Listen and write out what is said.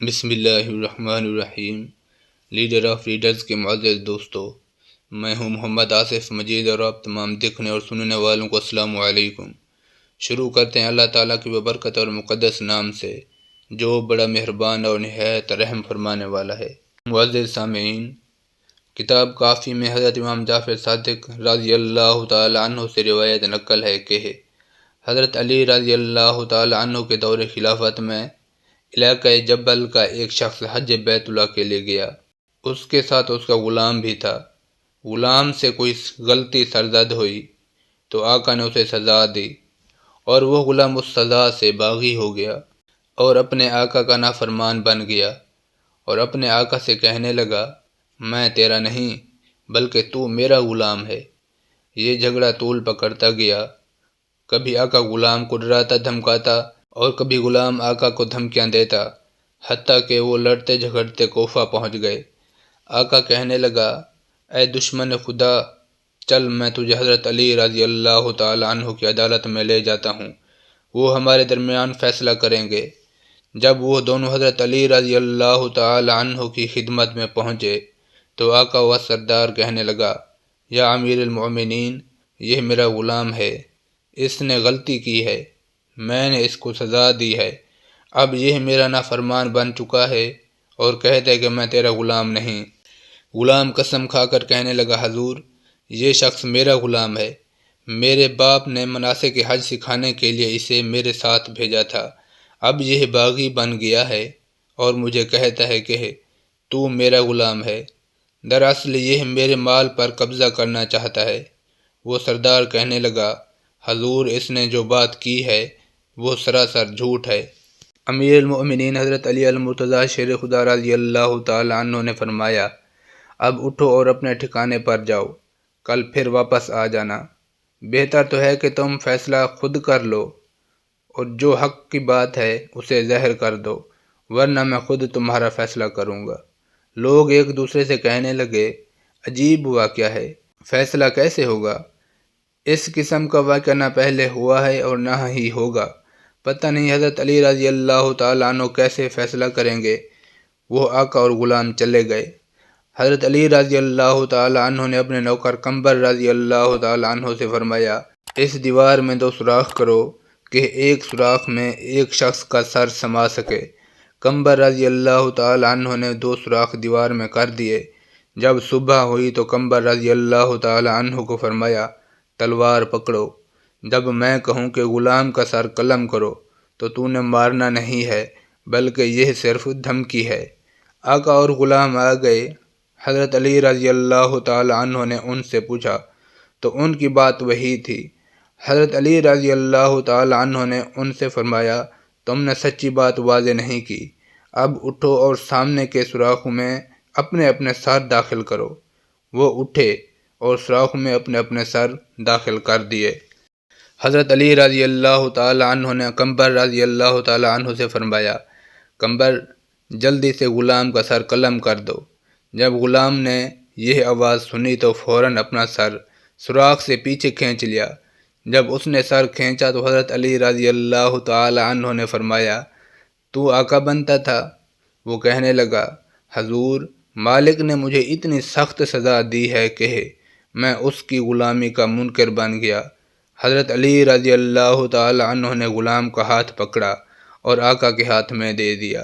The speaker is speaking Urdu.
بسم اللہ الرحمن الرحیم۔ لیڈر آف ریڈرز کے معزز دوستو، میں ہوں محمد آصف مجید اور آپ تمام دیکھنے اور سننے والوں کو السلام علیکم۔ شروع کرتے ہیں اللہ تعالیٰ کی ببرکت اور مقدس نام سے جو بڑا مہربان اور نہایت رحم فرمانے والا ہے۔ معزز سامعین، کتاب کافی میں حضرت امام جعفر صادق رضی اللہ تعالیٰ عنہ سے روایت نقل ہے کہ حضرت علی رضی اللہ تعالیٰ عنہ کے دور خلافت میں علاقہ جبل کا ایک شخص حج بیت اللہ کے لیے گیا۔ اس کے ساتھ اس کا غلام بھی تھا۔ غلام سے کوئی غلطی سرزد ہوئی تو آقا نے اسے سزا دی اور وہ غلام اس سزا سے باغی ہو گیا اور اپنے آقا کا نافرمان بن گیا اور اپنے آقا سے کہنے لگا، میں تیرا نہیں بلکہ تو میرا غلام ہے۔ یہ جھگڑا طول پکڑتا گیا۔ کبھی آقا غلام کو ڈراتا دھمکاتا اور کبھی غلام آقا کو دھمکیاں دیتا، حتیٰ کہ وہ لڑتے جھگڑتے کوفہ پہنچ گئے۔ آقا کہنے لگا، اے دشمن خدا، چل میں تجھے حضرت علی رضی اللہ تعالیٰ عنہ کی عدالت میں لے جاتا ہوں، وہ ہمارے درمیان فیصلہ کریں گے۔ جب وہ دونوں حضرت علی رضی اللہ تعالیٰ عنہ کی خدمت میں پہنچے تو آقا و سردار کہنے لگا، یا امیر المؤمنین، یہ میرا غلام ہے، اس نے غلطی کی ہے، میں نے اس کو سزا دی ہے، اب یہ میرا نافرمان بن چکا ہے اور کہتا ہے کہ میں تیرا غلام نہیں۔ غلام قسم کھا کر کہنے لگا، حضور، یہ شخص میرا غلام ہے، میرے باپ نے مناسک حج سکھانے کے لیے اسے میرے ساتھ بھیجا تھا، اب یہ باغی بن گیا ہے اور مجھے کہتا ہے کہ تو میرا غلام ہے، دراصل یہ میرے مال پر قبضہ کرنا چاہتا ہے۔ وہ سردار کہنے لگا، حضور، اس نے جو بات کی ہے وہ سراسر جھوٹ ہے۔ امیر المؤمنین حضرت علی المرتضیٰ شیر خدا رضی اللہ تعالیٰ عنہ نے فرمایا، اب اٹھو اور اپنے ٹھکانے پر جاؤ، کل پھر واپس آ جانا۔ بہتر تو ہے کہ تم فیصلہ خود کر لو اور جو حق کی بات ہے اسے ظاہر کر دو، ورنہ میں خود تمہارا فیصلہ کروں گا۔ لوگ ایک دوسرے سے کہنے لگے، عجیب واقعہ ہے، فیصلہ کیسے ہوگا؟ اس قسم کا واقعہ نہ پہلے ہوا ہے اور نہ ہی ہوگا، پتہ نہیں حضرت علی رضی اللہ تعالیٰ عنہ کیسے فیصلہ کریں گے۔ وہ آقا اور غلام چلے گئے۔ حضرت علی رضی اللہ تعالیٰ عنہ نے اپنے نوکر قمبر رضی اللہ تعالیٰ عنہ سے فرمایا، اس دیوار میں 2 سوراخ کرو کہ ایک سوراخ میں ایک شخص کا سر سما سکے۔ قمبر رضی اللہ تعالیٰ عنہ نے 2 سوراخ دیوار میں کر دیے۔ جب صبح ہوئی تو قمبر رضی اللہ تعالیٰ عنہ کو فرمایا، تلوار پکڑو، جب میں کہوں کہ غلام کا سر قلم کرو تو نے مارنا نہیں ہے بلکہ یہ صرف دھمکی ہے۔ آقا اور غلام آ گئے۔ حضرت علی رضی اللہ تعالیٰ عنہ نے ان سے پوچھا تو ان کی بات وہی تھی۔ حضرت علی رضی اللہ تعالیٰ عنہ نے ان سے فرمایا، تم نے سچی بات واضح نہیں کی، اب اٹھو اور سامنے کے سوراخ میں اپنے اپنے سر داخل کرو۔ وہ اٹھے اور سوراخ میں اپنے اپنے سر داخل کر دیے۔ حضرت علی رضی اللہ تعالیٰ عنہ نے قمبر رضی اللہ تعالیٰ عنہ سے فرمایا، قمبر، جلدی سے غلام کا سر قلم کر دو۔ جب غلام نے یہ آواز سنی تو فوراً اپنا سر سوراخ سے پیچھے کھینچ لیا۔ جب اس نے سر کھینچا تو حضرت علی رضی اللہ تعالیٰ عنہ نے فرمایا، تو آقا بنتا تھا؟ وہ کہنے لگا، حضور، مالک نے مجھے اتنی سخت سزا دی ہے کہ میں اس کی غلامی کا منکر بن گیا۔ حضرت علی رضی اللہ تعالیٰ عنہ نے غلام کا ہاتھ پکڑا اور آقا کے ہاتھ میں دے دیا۔